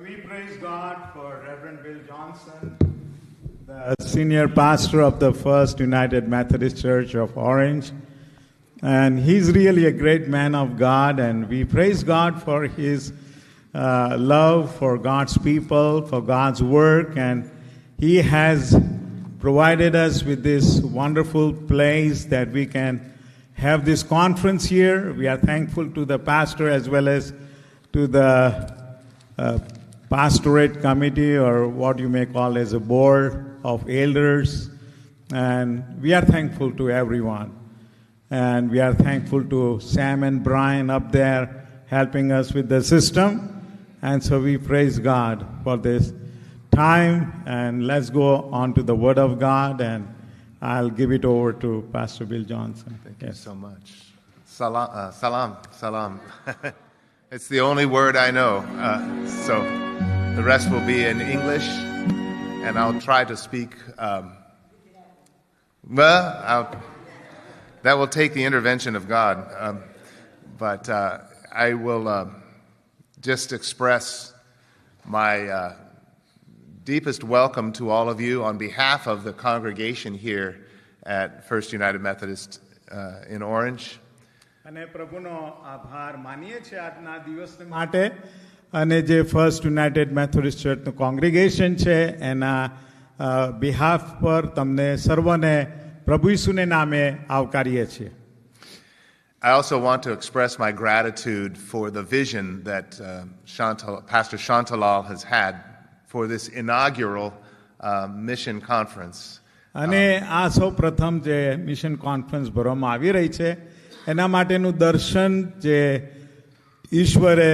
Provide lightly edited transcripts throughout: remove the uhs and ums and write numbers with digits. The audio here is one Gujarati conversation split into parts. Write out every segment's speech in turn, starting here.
We praise God for Reverend Bill Johnson, the senior pastor of the First United Methodist Church of Orange. And he's really a great man of God, and we praise God for his love for God's people, for God's work, and he has provided us with this wonderful place that we can have this conference here. We are thankful to the pastor as well as to the pastorate committee, or what you may call as a board of elders, and we are thankful to everyone. And we are thankful to Sam and Brian up there helping us with the system. And so we praise God for this time. And let's go on to the Word of God. And I'll give it over to Pastor Bill Johnson. Thank you so much. Salam. It's the only word I know. So the rest will be in English. And I'll try to speak. That will take the intervention of God. But I will just express my deepest welcome to all of you on behalf of the congregation here at First United Methodist in Orange. અને પ્રભુનો આભાર માનીએ છીએ આજના દિવસને માટે, અને જે ફર્સ્ટ યુનાઇટેડ મેથોડિસ્ટ ચર્ચનું કોંગ્રીગેશન છે એના બિહાફ પર તમને સર્વને પ્રભુ ઈસુને નામે આવકારીએ છીએ. I also want to express my gratitude for the vision that Pastor Shantalal has had for this inaugural mission conference. અને આ સૌ પ્રથમ જે મિશન કોન્ફરન્સ ભરવામાં આવી રહી છે એના માટેનું દર્શન જે ઈશ્વરે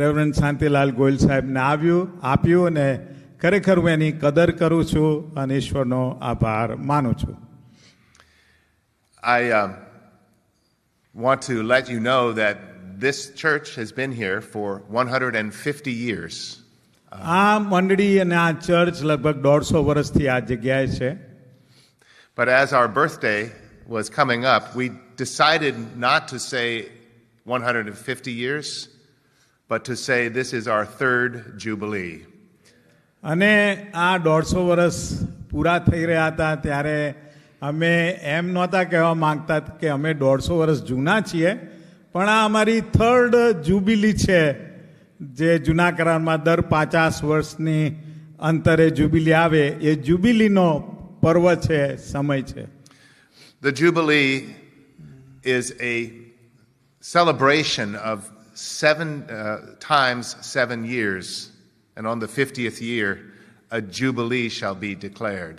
રેવરન્ડ શાંતિલાલ ગોયલ સાહેબને આપ્યું, અને ખરેખર હું એની કદર કરું છું અને ઈશ્વરનો આભાર માનું છું. I want to let you know that this church has been here for 150 years. આ મંડળી અને આ ચર્ચ લગભગ 150 વર્ષથી આ જગ્યાએ છે. But as our birthday was coming up, we decided not to say 150 years, but to say this is our third Jubilee. અને આ 150 વર્ષ પૂરા થઈ રહ્યા હતા ત્યારે અમે એમ નહોતા કહેવા માંગતા કે અમે 150 વર્ષ જૂના છીએ, પણ આ અમારી થર્ડ જ્યુબિલી છે, જે જૂના કરારમાં દર 50 વર્ષની અંતરે જ્યુબિલી આવે એ જ્યુબિલીનો પર્વ છે, સમય છે. The Jubilee is a celebration of 7 times 7 years, and on the 50th year, a Jubilee shall be declared.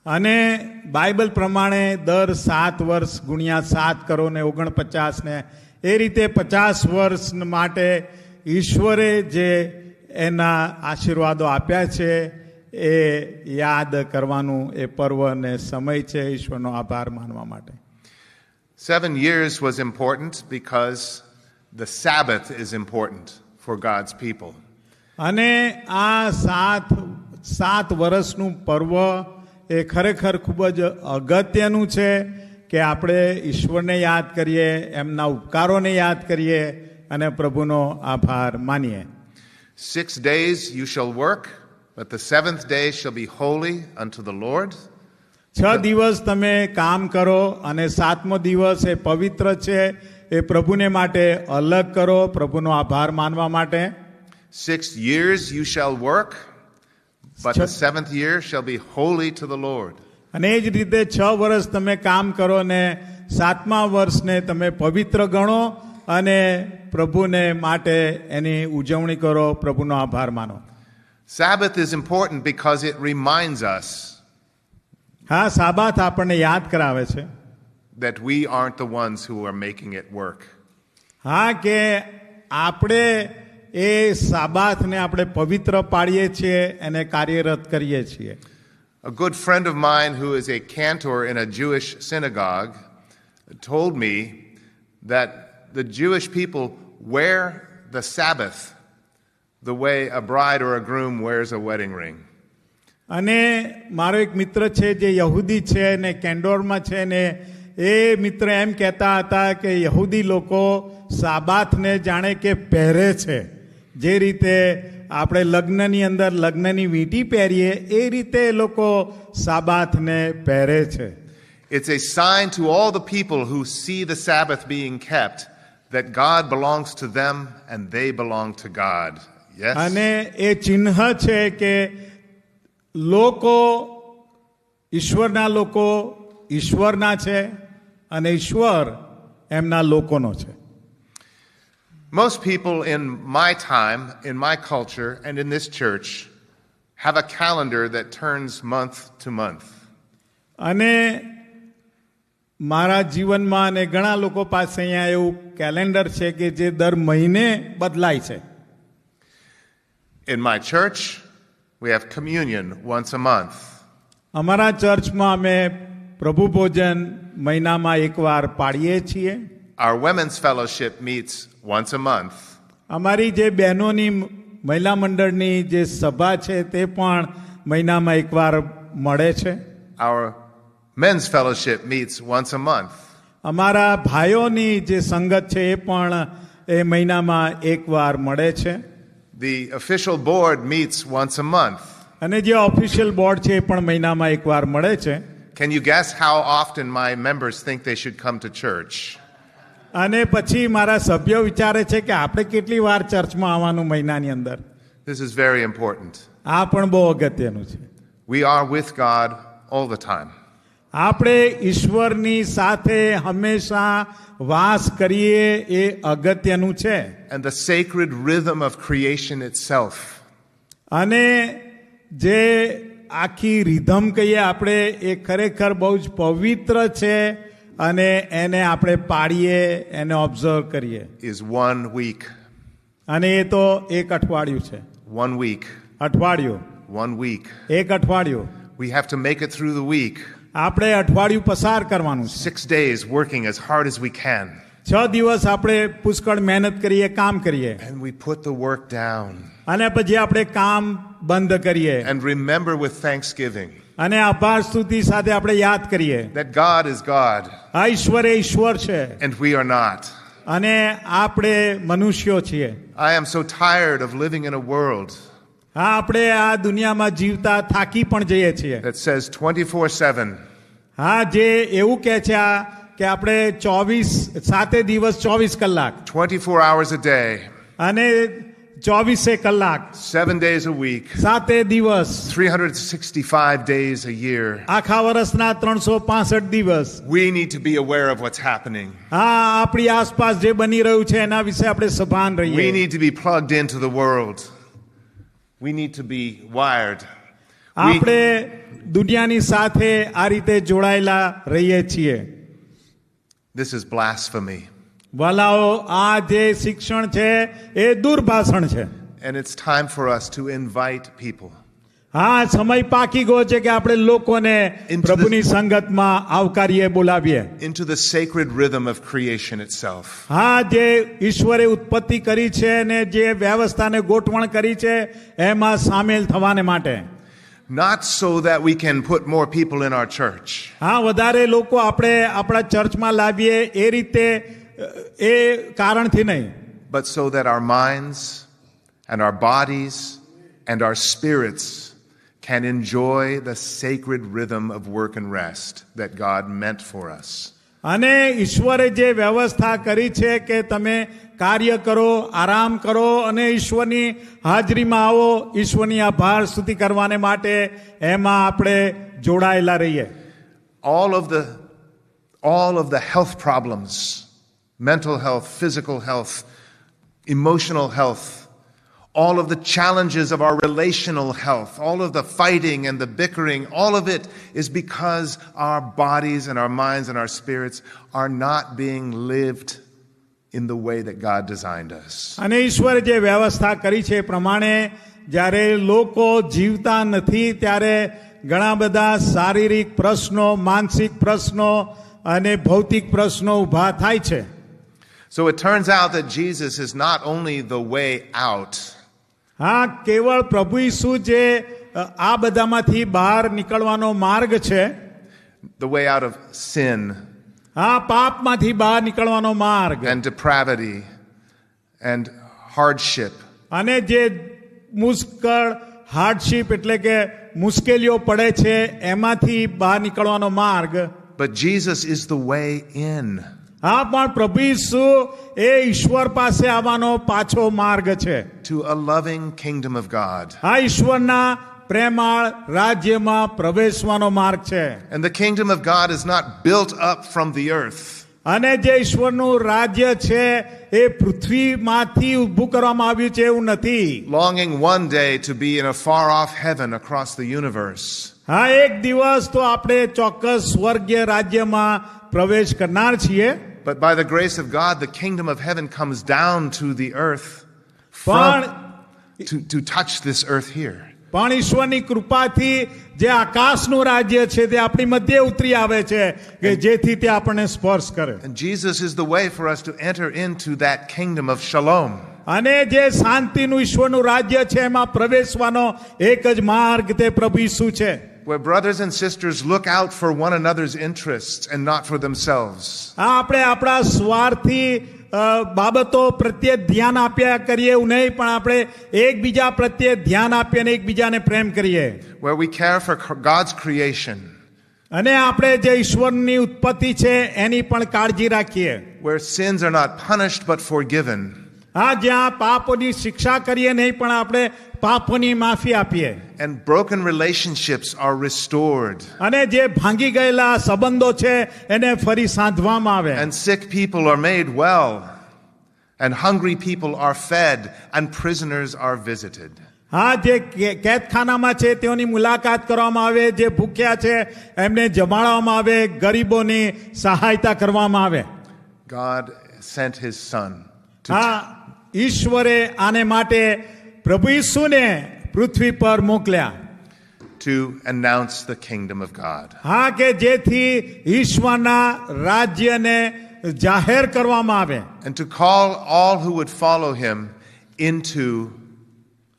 અને બાઇબલ પ્રમાણે દર 7 વર્ષ ગુણ્યા 7 કરો ને 49 ને એ રીતે 50 વર્ષ માટે ઈશ્વરે જે એના આશીર્વાદો આપ્યા છે એ યાદ કરવાનું એ પર્વ ને સમય છે ઈશ્વરનો આભાર માનવા માટે. 7 years was important because the Sabbath is important for God's people. અને આ 7 વર્ષનું પર્વ એ ખરેખર ખૂબ જ અગત્યનું છે કે આપણે ઈશ્વરને યાદ કરીએ, એમના ઉપકારોને યાદ કરીએ અને પ્રભુનો આભાર માનીએ. 6 days you shall work, but the 7th day shall be holy unto the Lord. 6 દિવસ તમે કામ કરો અને 7મો દિવસ એ પવિત્ર છે, એ પ્રભુને માટે અલગ કરો, પ્રભુનો આભાર માનવા માટે. 6 years you shall work, but the 7th year shall be holy to the Lord. અને એ જ રીતે 6 વર્ષ તમે કામ કરો ને 7મા વર્ષને તમે પવિત્ર ગણો અને પ્રભુને માટે એની ઉજવણી કરો, પ્રભુનો આભાર માનો. Sabbath is important because it reminds us હા, સાબાત આપણને યાદ કરાવે છે that we aren't the ones who are making it work. હા, કે આપણે એ સાબાતને આપણે પવિત્ર પાડીએ છીએ અને કાર્યરત કરીએ છીએ. A good friend of mine who is a cantor in a Jewish synagogue told me that the Jewish people wear the Sabbath the way a bride or a groom wears a wedding ring. અને મારો એક મિત્ર છે જે યહૂદી છે ને કેન્ડોરમાં છે ને એ મિત્ર એમ કહેતા હતા કે યહૂદી લોકો સાબાતને જાણે કે પહેરે છે, જે રીતે આપણે લગ્નની અંદર લગ્નની વીંટી પહેરીએ એ રીતે એ લોકો સાબાથને પહેરે છે. It's a sign to all the people who see the Sabbath being kept that God belongs to them and they belong to God. Yes? અને એ ચિહ્ન છે કે લોકો ઈશ્વરના છે અને ઈશ્વર એમના લોકોનો છે. Most people in my time, in my culture, and in this church have a calendar that turns month to month. અને મારા જીવનમાં અને ઘણા લોકો પાસે અહીંયા એવું કેલેન્ડર છે કે જે દર મહિને બદલાય છે. In my church, we have communion once a month. અમારા ચર્ચમાં અમે પ્રભુ ભોજન મહિનામાં એકવાર પાડીએ છીએ. Our women's fellowship meets once a month. અમારી જે બહેનોની મહિલા મંડળની જે સભા છે તે પણ મહિનામાં એકવાર મળે છે. Our men's fellowship meets once a month. અમારા ભાઈઓની જે સંગત છે એ પણ એ મહિનામાં એકવાર મળે છે. The official board meets once a month. અને જે ઓફિશિયલ બોર્ડ છે એ પણ મહિનામાં એકવાર મળે છે. Can you guess how often my members think they should come to church? અને પછી મારા સભ્યો વિચારે છે કે આપણે કેટલી વાર ચર્ચમાં આવવાનું મહિનાની અંદર. This is very important. આ પણ બહુ અગત્યનું છે. We are with God all the time. આપણે ઈશ્વરની સાથે હંમેશા વાસ કરીએ એ અગત્યનું છે. And the sacred rhythm of creation itself. અને જે આખી રિધમ કહીએ આપણે એ ખરેખર બહુ જ પવિત્ર છે અને એને આપણે પાડીએ એને ઓબ્ઝર્વ કરીએ. Is 1 week. અને એ તો એક અઠવાડિયું છે. 1 week. અઠવાડિયું. 1 week. એક અઠવાડિયું. We have to make it through the week. આપણે અઠવાડિયું પસાર કરવાનું છે. 6 days working as hard as we can. 6 દિવસ આપણે પુષ્કળ મહેનત કરીએ, કામ કરીએ. And we put the work down. અને પછી આપણે કામ બંધ કરીએ. And remember with thanksgiving. અને આભાર સ્તુતિ સાથે આપણે યાદ કરીએ. That God is God. આ ઈશ્વર એ ઈશ્વર છે. And we are not. અને આપણે મનુષ્યો છીએ. I am so tired of living in a world. હા, આપણે આ દુનિયામાં જીવતા થાકી પણ જઈએ છીએ. That says 24/7. હા, જે એવું કહે છે કે આપણે 7 દિવસ 24 કલાક. 24 hours a day. અને 24 કલાક. 7 days a week. 7 દિવસ. 365 days a year. આખા વર્ષના 365 દિવસ. We need to be aware of what's happening. હા, આપણી આસપાસ જે બની રહ્યું છે એના વિશે આપણે સભાન રહીએ. We need to be plugged into the world. We need to be wired. આપણે દુનિયાની સાથે આ રીતે જોડાયેલા રહીએ છીએ. This is blasphemy. વાલાઓ, આ જે શિક્ષણ છે એ દુર્ભાષણ છે. And it's time for us to invite people. હા, સમય પાકી ગયો છે કે આપણે લોકોને પ્રભુની સંગતમાં આવકારીએ, બોલાવીએ. Into the sacred rhythm of creation itself. હા, જે ઈશ્વરે ઉત્પત્તિ કરી છે અને જે વ્યવસ્થાને ગોઠવણ કરી છે એમાં સામેલ થવાને માટે. Not so that we can put more people in our church. હા, વધારે લોકો આપણે આપણા ચર્ચમાં લાવીએ એ રીતે એ કારણથી નહીં. But so that our minds and our bodies and our spirits can enjoy the sacred rhythm of work and rest that God meant for us. અને ઈશ્વરે જે વ્યવસ્થા કરી છે કે તમે કાર્ય કરો, આરામ કરો અને ઈશ્વરની હાજરીમાં આવો, ઈશ્વરની આભાર સ્તુતિ કરવાને માટે એમાં આપણે જોડાયેલા રહીએ. All of the health problems, mental health, physical health, emotional health, all of the challenges of our relational health, all of the fighting and the bickering, all of it is because our bodies and our minds and our spirits are not being lived in the way that God designed us. અને ઈશ્વરે જે વ્યવસ્થા કરી છે એ પ્રમાણે જ્યારે લોકો જીવતા નથી ત્યારે ઘણા બધા શારીરિક પ્રશ્નો, માનસિક પ્રશ્નો અને ભૌતિક પ્રશ્નો ઊભા થાય છે. So it turns out that Jesus is not only the way out. હા, કેવળ પ્રભુ ઈસુ જે આ બધામાંથી બહાર નિકળવાનો માર્ગ છે. The way out of sin. હા, પાપમાંથી બહાર નિકળવાનો માર્ગ. And depravity and hardship. અને જે મુશ્કેલ હાર્ડશીપ એટલે કે મુશ્કેલીઓ પડે છે એમાંથી બહાર નીકળવાનો માર્ગ. But Jesus is the way in. હા, પણ પ્રભુ ઈસુ એ ઈશ્વર પાસે આવવાનો પાછો માર્ગ છે. To a loving kingdom of God. આ ઈશ્વરના પ્રેમાળ રાજ્યમાં પ્રવેશવાનો માર્ગ છે. And the kingdom of God is not built up from the earth. અને જે ઈશ્વરનું રાજ્ય છે એ પૃથ્વીમાંથી ઊભું કરવામાં આવ્યું છે એવું નથી. Longing one day to be in a far off heaven across the universe. હા, એક દિવસ તો આપણે ચોક્કસ સ્વર્ગીય રાજ્યમાં પ્રવેશ કરનાર છીએ. But by the grace of God, the kingdom of heaven comes down to the earth to touch this earth here. પણ ઈશ્વરની કૃપાથી જે આકાશનું રાજ્ય છે તે આપણી મધ્યે ઉતરી આવે છે કે જેથી તે આપણને સ્પર્શ કરે. And Jesus is the way for us to enter into that kingdom of shalom. અને જે શાંતિનું ઈશ્વરનું રાજ્ય છે એમાં પ્રવેશવાનો એક જ માર્ગ તે પ્રભુ ઈસુ છે. Where brothers and sisters look out for one another's interests and not for themselves. આપણે આપણા સ્વાર્થી બાબતો પ્રત્યે ધ્યાન આપ્યા કરીએ એવું નહીં, પણ આપણે એકબીજા પ્રત્યે ધ્યાન આપીએ અને એકબીજાને પ્રેમ કરીએ. Where we care for God's creation. અને આપણે જે ઈશ્વરની ઉત્પત્તિ છે એની પણ કાળજી રાખીએ. Where sins are not punished but forgiven. હા, જ્યાં પાપોની શિક્ષા કરીએ નહીં પણ આપણે પાપોની માફી આપીએ. And broken relationships are restored. અને જે ભાંગી ગયેલા સંબંધો છે એને ફરી સાંધવામાં આવે. And sick people are made well. And hungry people are fed. And prisoners are visited. હા, જે કેદખાનામાં છે તેઓની મુલાકાત કરવામાં આવે, જે ભૂખ્યા છે એમને જમાડવામાં આવે, ગરીબોની સહાયતા કરવામાં આવે. God sent his son. હા, ઈશ્વરે આને માટે પ્રભુ ઈસુને પૃથ્વી પર મોકલ્યા. To announce the kingdom of God. હા, કે જેથી ઈશ્વરના રાજ્યને જાહેર કરવામાં આવે. And to call all who would follow him into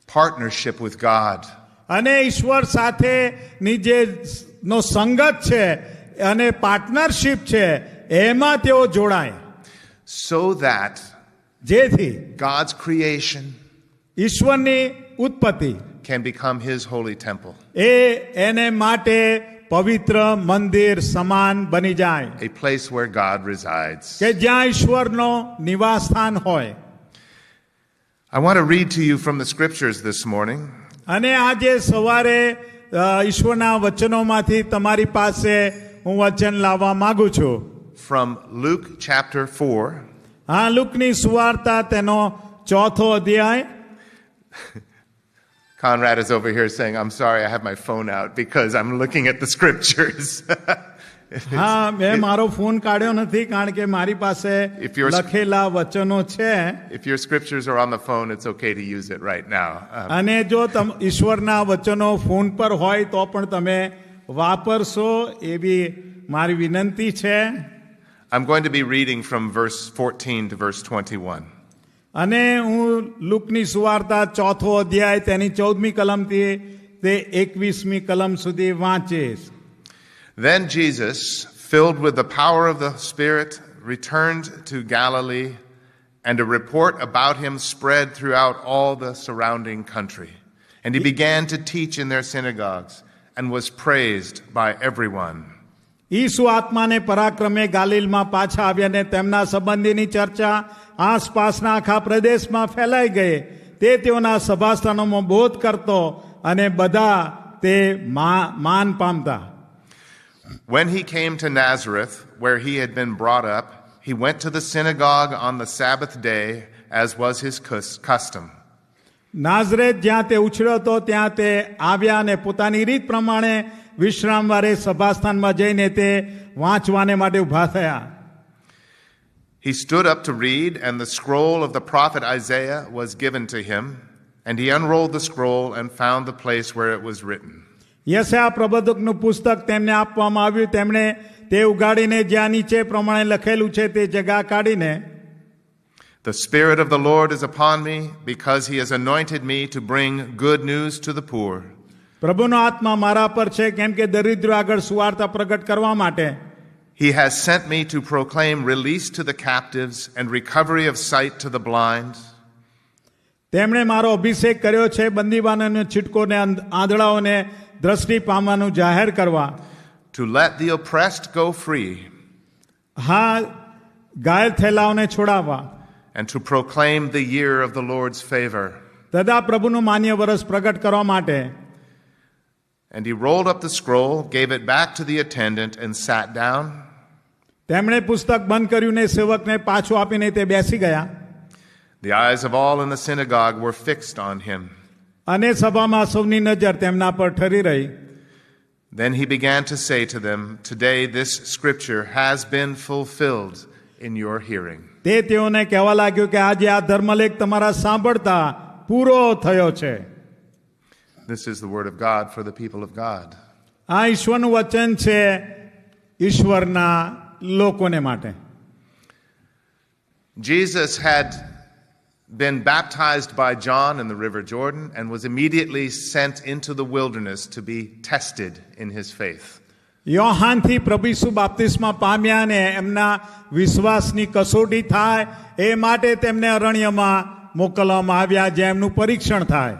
partnership with God. અને ઈશ્વર સાથેની જે નો સંગત છે અને પાર્ટનરશિપ છે એમાં તેઓ જોડાય. So that જેથી God's creation ઈશ્વરની ઉત્પત્તિ can become his holy temple. એને માટે પવિત્ર મંદિર સમાન બની જાય. A place where God resides. કે જ્યાં ઈશ્વરનો નિવાસ સ્થાન હોય. I want to read to you from the scriptures this morning. અને આજે સવારે ઈશ્વરના વચનોમાંથી તમારી પાસે હું વચન લાવવા માંગુ છું. From Luke chapter 4. હા, લુકની સુવાર્તા તેનો 4થો અધ્યાય. Conrad is over here saying, I'm sorry, I have my phone out because I'm looking at the scriptures. હા, મેં મારો ફોન કાઢ્યો નથી કારણ કે મારી પાસે લખેલા વચનો છે. If your scriptures are on the phone, it's okay to use it right now. અને જો ઈશ્વરના વચનો ફોન પર હોય તો પણ તમે વાપરશો એવી મારી વિનંતી છે. I'm going to be reading from verse 14 to verse 21. અને હું લુકની સુવાર્તા 4થો અધ્યાય તેની 14મી કલમથી તે 21મી કલમ સુધી વાંચીશ. Then Jesus, filled with the power of the Spirit, returned to Galilee, and a report about him spread throughout all the surrounding country. And he began to teach in their synagogues and was praised by everyone. ઈસુ આત્માને પરાક્રમે ગાલિલમાં પાછા આવ્યા ને તેમના સંબંધીની ચર્ચા આસપાસના આખા પ્રદેશમાં ફેલાઈ ગઈ. તે તેઓના સભાસ્થાનોમાં બોધ કરતો અને બધા તે માન પામતા. When he came to Nazareth, where he had been brought up, he went to the synagogue on the Sabbath day, as was his custom. નાઝરેત જ્યાં તે ઉછળ્યો હતો ત્યાં તે આવ્યા અને પોતાની રીત પ્રમાણે વિશ્રામવારે સભાસ્થાનમાં જઈને તે વાંચવાને માટે ઊભા થયા. He stood up to read, and the scroll of the prophet Isaiah was given to him, and he unrolled the scroll and found the place where it was written. યશાયા પ્રબોધકનું પુસ્તક તેમને આપવામાં આવ્યું. તેમણે તે ઉગાડીને જ્યાં નીચે પ્રમાણે લખેલું છે તે જગા કાઢીને, The Spirit of the Lord is upon me, because he has anointed me to bring good news to the poor. પ્રભુનો આત્મા મારા પર છે કેમ કે દરિદ્રો આગળ સુવાર્તા પ્રગટ કરવા માટે. He has sent me to proclaim release to the captives and recovery of sight to the blind. તેમણે મારો અભિષેક કર્યો છે બંદીવાનોને છિટકોને આંધળાઓને દ્રષ્ટિ પામવાનું જાહેર કરવા, to let the oppressed go free, હા ઘાયલ થયેલાઓને છોડાવવા, and to proclaim the year of the Lord's favor. તથા પ્રભુનું માન્ય વરસ પ્રગટ કરવા માટે. And he rolled up the scroll, gave it back to the attendant, and sat down. તેમણે પુસ્તક બંધ કર્યું ને સેવકને પાછું આપીને તે બેસી ગયા. The eyes of all in the synagogue were fixed on him. અને સભામાં સૌની નજર તેમના પર ઠરી રહી. Then he began to say to them, "Today this scripture has been fulfilled in your hearing." તે તેઓને કહેવા લાગ્યું કે આજે આ ધર્મલેખ તમારા સાંભળતા પૂરો થયો છે. This is the word of God for the people of God. આ ઈશ્વરનું વચન છે ઈશ્વરના લોકોને માટે. Jesus had been baptized by John in the river Jordan and was immediately sent into the wilderness to be tested in his faith. યોહાનથી પ્રભુ ઈસુ બાપ્તિસ્મા પામ્યા ને એમના વિશ્વાસની કસોટી થાય એ માટે તેમને અરણ્યમાં મોકલવામાં આવ્યા જે એમનું પરીક્ષણ થાય.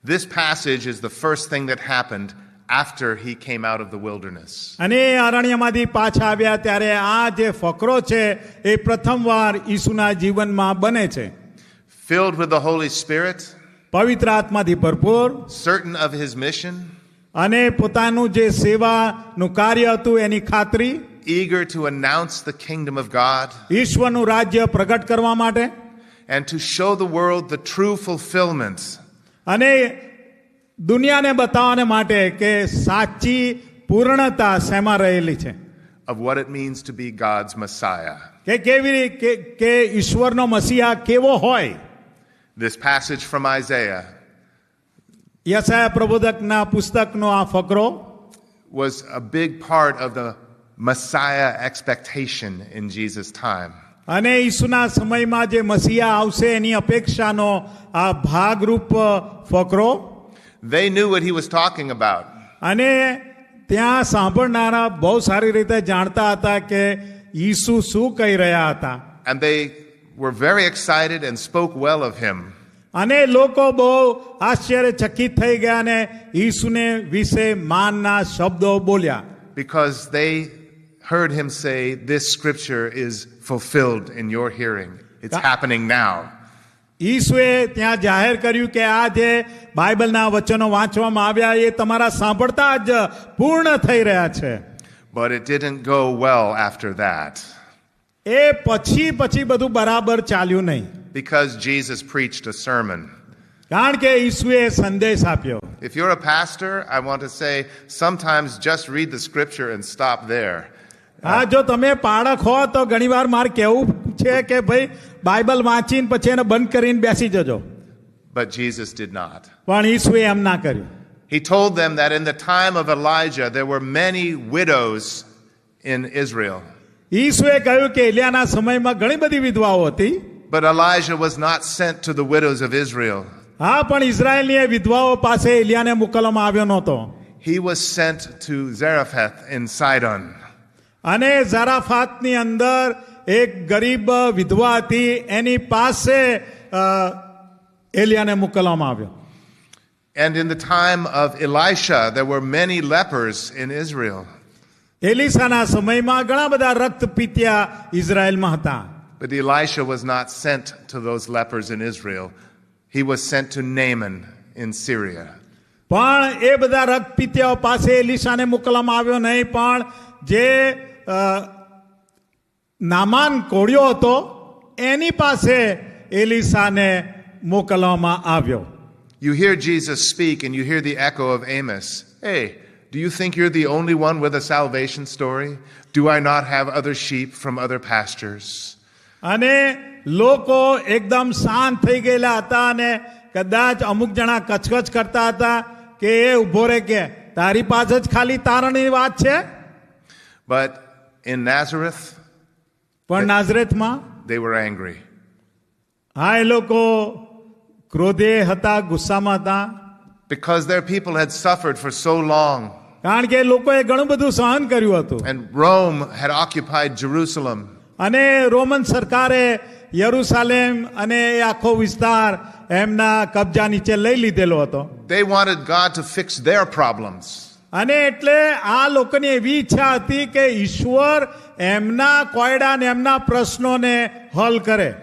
This passage is the first thing that happened after he came out of the wilderness. અને અરણ્યમાંથી પાછા આવ્યા ત્યારે આ જે ફકરો છે એ પ્રથમવાર ઈસુના જીવનમાં બને છે. Filled with the Holy Spirit, પવિત્ર આત્માથી ભરપૂર certain of his mission, અને પોતાનું જે સેવાનું કાર્ય હતું એની ખાતરી, eager to announce the kingdom of God, ઈશ્વરનું રાજ્ય પ્રગટ કરવા માટે, and to show the world the true fulfillment અને દુનિયાને બતાવવાને માટે કે સાચી પૂર્ણતા શેમાં રહેલી છે, of what it means to be God's Messiah. કે કેવી કે ઈશ્વરનો મસીહા કેવો હોય. This passage from Isaiah યશાયા પ્રબોધકના પુસ્તકનો આ ફકરો was a big part of the Messiah expectation in Jesus' time. અને ઈસુના સમયમાં જે મસીહા આવશે એની અપેક્ષાનો આ ભાગરૂપ ફકરો. They knew what he was talking about. અને ત્યાં સાંભળનારા બહુ સારી રીતે જાણતા હતા કે ઈસુ શું કહી રહ્યા હતા. And they were very excited and spoke well of him. અને લોકો બહુ આશ્ચર્યચકિત થઈ ગયા અને ઈસુને વિશે માનના શબ્દો બોલ્યા. Because they heard him say, "This scripture is fulfilled in your hearing. It's happening now." ઈસુએ ત્યાં જાહેર કર્યું કે આ જે બાઇબલના વચનો વાંચવામાં આવ્યા એ તમારા સાંભળતા જ પૂર્ણ થઈ રહ્યા છે. But it didn't go well after that. એ પછી બધું બરાબર ચાલ્યું નહીં. Because Jesus preached a sermon. કારણ કે ઈસુએ સંદેશ આપ્યો. If you're a pastor, I want to say sometimes just read the scripture and stop there. હા, જો તમે પાળક હો તો ઘણીવાર મારે કહેવું છે કે ભાઈ બાઇબલ વાંચીને પછી એને બંધ કરીને બેસી જજો. But Jesus did not. પણ ઈસુએ એમ ના કર્યું. He told them that in the time of Elijah there were many widows in Israel. ઈસુએ કહ્યું કે એલિયાના સમયમાં ઘણી બધી વિધવાઓ હતી. But Elijah was not sent to the widows of Israel. હા, પણ ઇઝરાયલની એ વિધવાઓ પાસે એલિયાને મોકલવામાં આવ્યો નહોતો. He was sent to Zarephath in Sidon. અને ઝરાફાતની અંદર એક ગરીબ વિધવા હતી એની પાસે એલિયાને મોકલવામાં આવ્યો. And in the time of Elisha there were many lepers in Israel. એલિસાના સમયમાં ઘણા બધા રક્તપીત્યા ઇઝરાયલમાં હતા. But Elisha was not sent to those lepers in Israel. He was sent to Naaman in Syria. પણ એ બધા રક્તપીત્યાઓ પાસે એલિસાને મોકલવામાં આવ્યો નહીં, પણ જે નામાન કોળિયો હતો એની પાસે એલિસાને મોકલવામાં આવ્યો. You hear Jesus speak and you hear the echo of Amos. Hey, do you think you're the only one with a salvation story? Do I not have other sheep from other pastures? અને લોકો એકદમ શાંત થઈ ગયેલા હતા અને કદાચ અમુક જણા કચકચ કરતા હતા કે એ ઉભો રે કે તારી પાસે જ ખાલી તારણની વાત છે. But in Nazareth, પણ નાઝરેથમાં they were angry. હા, એ લોકો ક્રોધે હતા, ગુસ્સામાં હતા. Because their people had suffered for so long. કારણ કે લોકોએ ઘણું બધું સહન કર્યું હતું. And Rome had occupied Jerusalem. અને રોમન સરકારે યરુસાલેમ અને એ આખો વિસ્તાર એમના કબજા નીચે લઈ લીધેલો હતો. They wanted God to fix their problems. અને એટલે આ લોકોની એવી ઈચ્છા હતી કે ઈશ્વર એમના કોયડા ને એમના પ્રશ્નોને હલ કરે.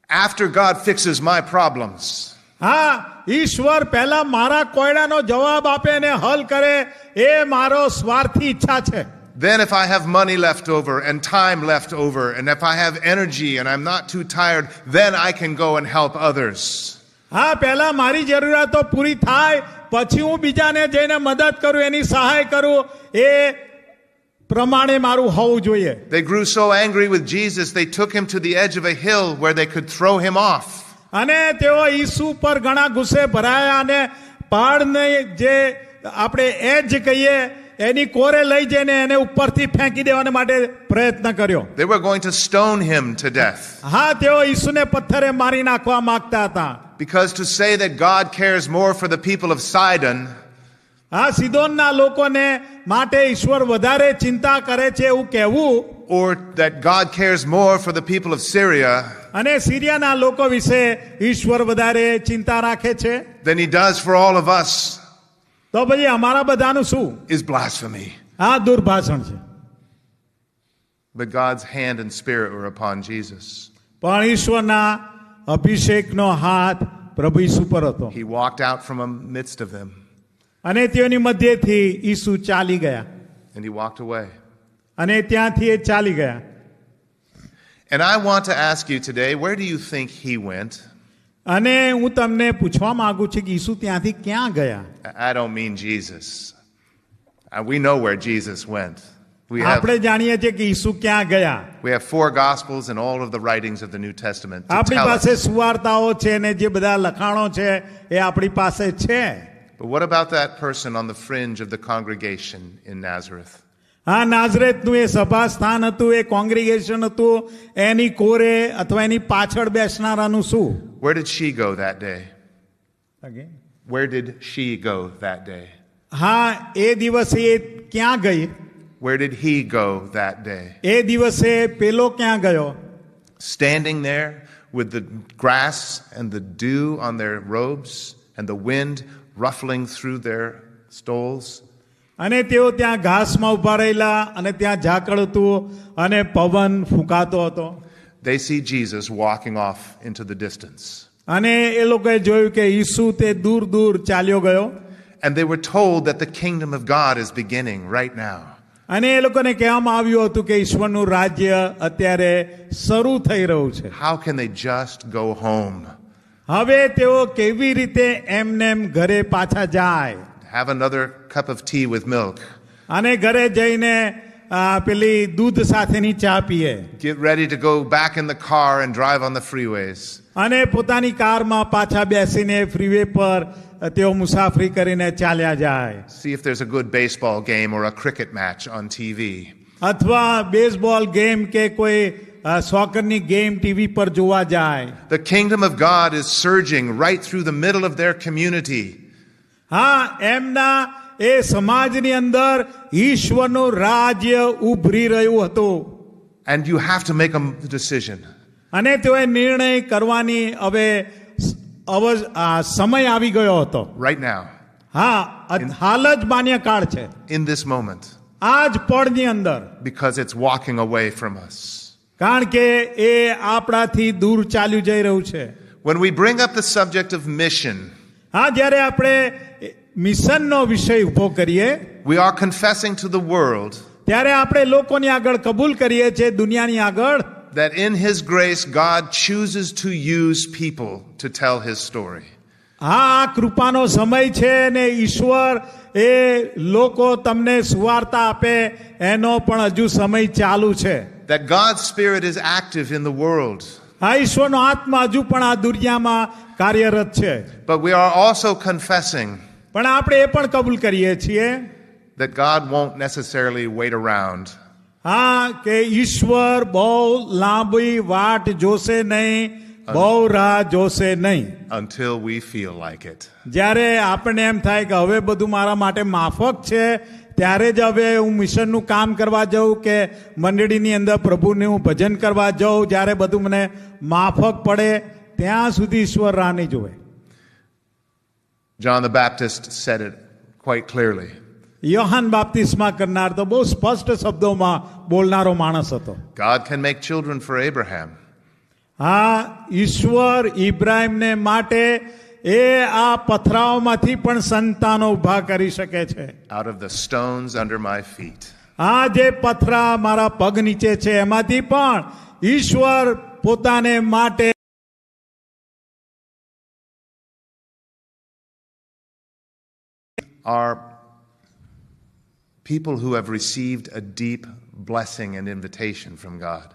After God fixes my problems, હા, ઈશ્વર પહેલા મારા કોયડાનો જવાબ આપે ને હલ કરે, એ મારો સ્વાર્થી ઈચ્છા છે. then if I have money left over and time left over, and if I have energy and I'm not too tired, then I can go and help others. હા, પહેલા મારી જરૂરિયાતો પૂરી થાય, પછી હું બીજાને જઈને મદદ કરું, એની સહાય કરું, એ પ્રમાણે મારું હોવું જોઈએ. They grew so angry with Jesus, they took him to the edge of a hill where they could throw him off. અને તેઓ ઈસુ પર ઘણા ગુસ્સે ભરાયા અને પહાડને જે આપણે એજ કહીએ એની કોરે લઈ જઈને એને ઉપરથી ફેંકી દેવાને માટે પ્રયત્ન કર્યો. They were going to stone him to death. હા, તેઓ ઈસુને પથ્થરે મારી નાખવા માંગતા હતા. Because to say that God cares more for the people of Sidon હા, સિદોનના લોકોને માટે ઈશ્વર વધારે ચિંતા કરે છે એવું કહેવું, or that God cares more for the people of Syria અને સિરિયાના લોકો વિશે ઈશ્વર વધારે ચિંતા રાખે છે than he does for all of us તો પછી અમારા બધાનું શું? is blasphemy. આ દુર્ભાષણ છે. But God's hand and spirit were upon Jesus. પણ ઈશ્વરના અભિષેકનો હાથ પ્રભુ ઈસુ પર હતો He walked out from amidst of them અને તેઓની મધ્યથી ઈસુ ચાલી ગયા and he walked away. અને ત્યાંથી એ ચાલી ગયા. And I want to ask you today, where do you think he went? અને હું તમને પૂછવા માંગુ છું કે ઈસુ ત્યાંથી ક્યાં ગયા? I don't mean Jesus. We know where Jesus went. આપણે જાણીએ છીએ કે ઈસુ ક્યાં ગયા. We have 4 Gospels and all of the writings of the New Testament to આપણી tell પાસે us. સુવાર્તાઓ છે ને જે બધા લખાણો છે એ આપણી પાસે છે. But what about that person on the fringe of the congregation in Nazareth? હા, નાઝરેતનું એ સભા સ્થાન હતું, એ કોંગ્રીગેશન હતું, એની કોરે અથવા એની પાછળ બેસનારાનું શું? Where did she go that day? Again? Where did she go that day? હા, એ દિવસે એ ક્યાં ગઈ? Where did he go that day? એ દિવસે પેલો ક્યાં ગયો? Standing there with the grass and the dew on their robes and the wind ruffling through their stoles. અને તેઓ ત્યાં ઘાસમાં ઉભા રહેલા અને ત્યાં ઝાકળ હતું અને પવન ફૂંકાતો હતો. They see Jesus walking off into the distance. અને એ લોકોએ જોયું કે ઈસુ તે દૂર દૂર ચાલ્યો ગયો. And they were told that the kingdom of God is beginning right now. અને એ લોકોને કહેવામાં આવ્યું હતું કે ઈશ્વરનું રાજ્ય અત્યારે શરૂ થઈ રહ્યું છે. How can they just go home? હવે તેઓ કેવી રીતે એમનેમ ઘરે પાછા જાય? Have another cup of tea with milk. અને ઘરે જઈને પેલી દૂધ સાથેની ચા પીએ Get ready to go back in the car and drive on the freeways. અને પોતાની કારમાં પાછા બેસીને ફ્રીવે પર તેઓ મુસાફરી કરીને ચાલ્યા જાય. See if there's a good baseball game or a cricket match on TV. અથવા બેઝબોલ ગેમ કે કોઈ સોકરની ગેમ ટીવી પર જોવા જાય. The kingdom of God is surging right through the middle of their community. હા, એમના એ સમાજની અંદર ઈશ્વરનું રાજ્ય ઉભરી રહ્યું હતું. And you have to make a decision. અને તેઓએ નિર્ણય કરવાની હવે સમય આવી ગયો હતો. Right now. હા, હાલ જ માન્ય કાળ છે. In this moment. આ જ પળની અંદર. Because it's walking away from us. કારણ કે એ આપણાથી દૂર ચાલ્યું જઈ રહ્યું છે. When we bring up the subject of mission, હા, જ્યારે આપણે મિશનનો વિષય ઉભો કરીએ we are confessing to the world ત્યારે આપણે લોકોની આગળ કબૂલ કરીએ છીએ, દુનિયાની આગળ, that in his grace God chooses to use people to tell his story. હા, આ કૃપાનો સમય છે ને ઈશ્વર એ લોકો તમને સુવાર્તા આપે એનો પણ હજુ સમય ચાલુ છે. That God's spirit is active in the world. હા, ઈશ્વરનો આત્મા હજુ પણ આ દુનિયામાં કાર્યરત છે. But we are also confessing પણ આપણે એ પણ કબૂલ કરીએ છીએ that God won't necessarily wait around. હા, કે ઈશ્વર બહુ લાંબી વાટ જોશે નહીં, બહુ રાહ જોશે નહીં. Until we feel like it. જ્યારે આપણને એમ થાય કે હવે બધું મારા માટે માફક છે, ત્યારે જ હવે હું મિશનનું કામ કરવા જાઉં કે મંડળીની અંદર પ્રભુને હું ભજન કરવા જાઉં, જ્યારે બધું મને માફક પડે ત્યાં સુધી ઈશ્વર રાહ નહીં જોવે. John the Baptist said it quite clearly. Yohan બાપ્તિસ્મા કરનાર તો બહુ સ્પષ્ટ શબ્દોમાં બોલનારો માણસ હતો. God can make children for Abraham. હા, ઈશ્વર ઇબ્રાહિમને માટે એ આ પથરાઓમાંથી પણ સંતાનો ઉભા કરી શકે છે. Out of the stones under my feet. આ જે પથરા મારા પગ નીચે છે એમાંથી પણ ઈશ્વર પોતાને માટે Are people who have received a deep blessing and invitation from God.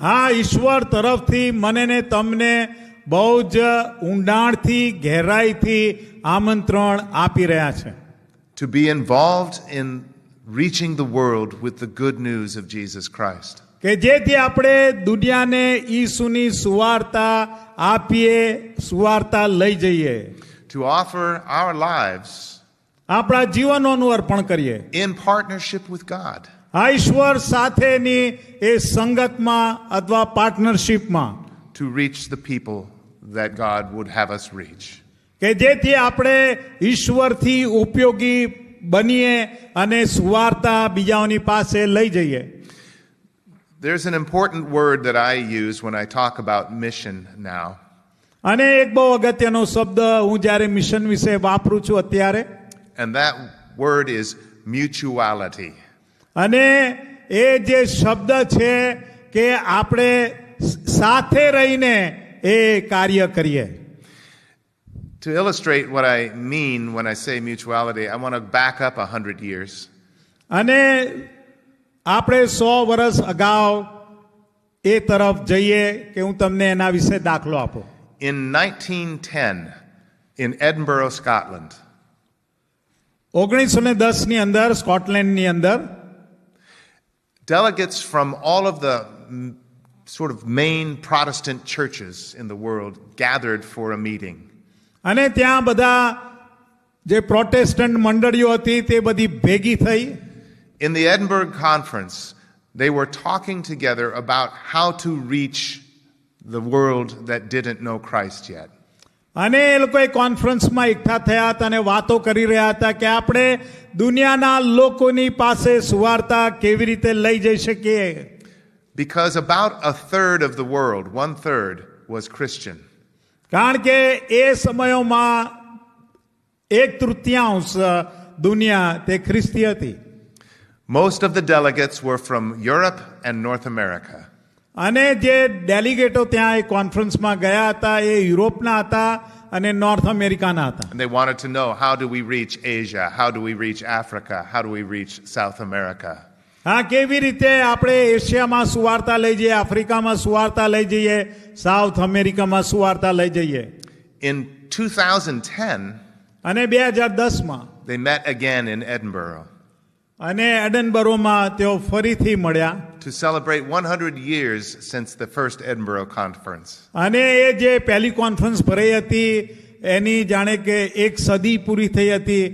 હા, ઈશ્વર તરફથી મને ને તમને બહુ જ ઊંડાણથી ગહેરાઈથી આમંત્રણ આપી રહ્યા છે. To be involved in reaching the world with the good news of Jesus Christ. કે જેથી આપણે દુનિયાને ઈસુની સુવાર્તા આપીએ, સુવાર્તા લઈ જઈએ, To offer our lives આપણા જીવનોનું અર્પણ કરીએ in partnership with God. આ ઈશ્વર સાથેની એ સંગતમાં અથવા પાર્ટનરશિપમાં, To reach the people that God would have us reach. કે જેથી આપણે ઈશ્વરથી ઉપયોગી બનીએ અને સુવાર્તા બીજાઓની પાસે લઈ જઈએ. There's an important word that I use when I talk about mission now. અને એક બહુ અગત્યનો શબ્દ હું જ્યારે મિશન વિશે વાપરું છું અત્યારે, And that word is mutuality. અને એ જે શબ્દ છે કે આપણે સાથે રહીને એ કાર્ય કરીએ. To illustrate what I mean when I say mutuality, I want to back up 100 years. અને આપણે 100 વર્ષ અગાઉ એ તરફ જઈએ કે હું તમને એના વિશે દાખલો આપું. In 1910, in Edinburgh, Scotland, 1910 ની અંદર સ્કોટલેન્ડની અંદર delegates from all of the sort of main Protestant churches in the world gathered for a meeting. અને ત્યાં બધા જે પ્રોટેસ્ટન્ટ મંડળીઓ હતી તે બધી ભેગી થઈ. In the Edinburgh Conference, they were talking together about how to reach the world that didn't know Christ yet. અને એ લોકો એક કોન્ફરન્સમાં એકઠા થયા હતા અને વાતો કરી રહ્યા હતા કે આપણે દુનિયાના લોકોની પાસે સુવાર્તા કેવી રીતે લઈ જઈ શકીએ. Because about a third of the world, 1/3, was Christian. કારણ કે એ સમયોમાં 1/3 દુનિયા તે ખ્રિસ્તી હતી. Most of the delegates were from Europe and North America. અને જે ડેલિગેટો ત્યાં એ કોન્ફરન્સમાં ગયા હતા એ યુરોપના હતા અને નોર્થ અમેરિકાના હતા. And they wanted to know, how do we reach Asia? How do we reach Africa? How do we reach South America? હા, કેવી રીતે આપણે એશિયામાં સુવાર્તા લઈ જઈએ, આફ્રિકામાં સુવાર્તા લઈ જઈએ, સાઉથ અમેરિકામાં સુવાર્તા લઈ જઈએ. In 2010, અને 2010માં they met again in Edinburgh અને એડનબરોમાં તેઓ ફરીથી મળ્યા. to celebrate 100 years since the first Edinburgh Conference. અને એ જે પહેલી કોન્ફરન્સ ભરાઈ હતી એની જાણે કે 1 સદી પૂરી થઈ હતી,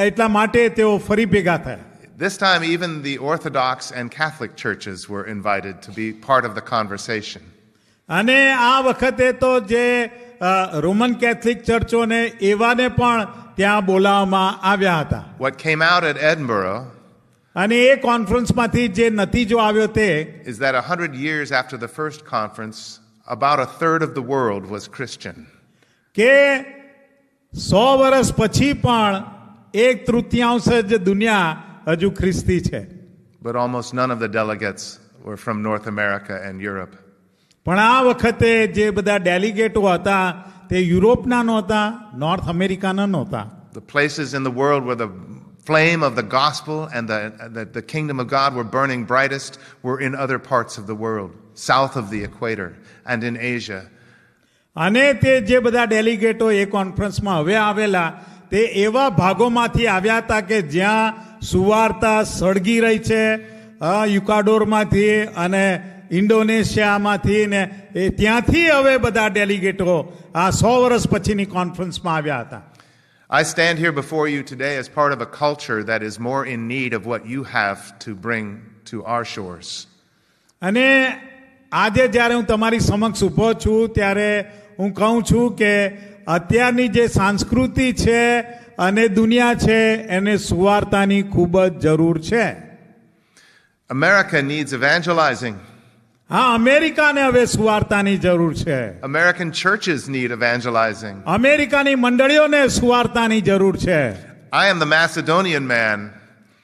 એટલા માટે તેઓ ફરી ભેગા થયા. This time, even the Orthodox and Catholic churches were invited to be part of the conversation. અને આ વખતે તો જે રોમન કેથલિક ચર્ચોને એવાને પણ ત્યાં બોલાવવામાં આવ્યા હતા. What came out at Edinburgh અને એ કોન્ફરન્સમાંથી જે નતીજો આવ્યો તે is that 100 years after the first conference, about a third of the world was Christian. કે 100 વર્ષ પછી પણ 1/3 જ દુનિયા હજુ ખ્રિસ્તી છે. But almost none of the delegates were from North America and Europe. પણ આ વખતે જે બધા ડેલિગેટો હતા તે યુરોપના નહોતા, નોર્થ અમેરિકાના નહોતા. The places in the world where the flame of the gospel and the kingdom of God were burning brightest were in other parts of the world, south of the equator and in Asia. અને તે જે બધા ડેલિગેટો એ કોન્ફરન્સમાં હવે આવેલા તે એવા ભાગોમાંથી આવ્યા હતા કે જ્યાં સુવાર્તા સળગી રહી છે, યુકાડોરમાંથી અને ઇન્ડોનેશિયામાંથી ને ત્યાંથી હવે બધા ડેલિગેટો આ 100 વર્ષ પછીની કોન્ફરન્સમાં આવ્યા હતા. I stand here before you today as part of a culture that is more in need of what you have to bring to our shores. અને આજે જ્યારે હું તમારી સમક્ષ ઊભો છું ત્યારે હું કહું છું કે અત્યારની જે સંસ્કૃતિ છે અને દુનિયા છે એને સુવાર્તાની ખૂબ જ જરૂર છે. America needs evangelizing. હા, અમેરિકાને હવે સુવાર્તાની જરૂર છે. American churches need evangelizing. અમેરિકાની મંડળીઓને સુવાર્તાની જરૂર છે. I am the Macedonian man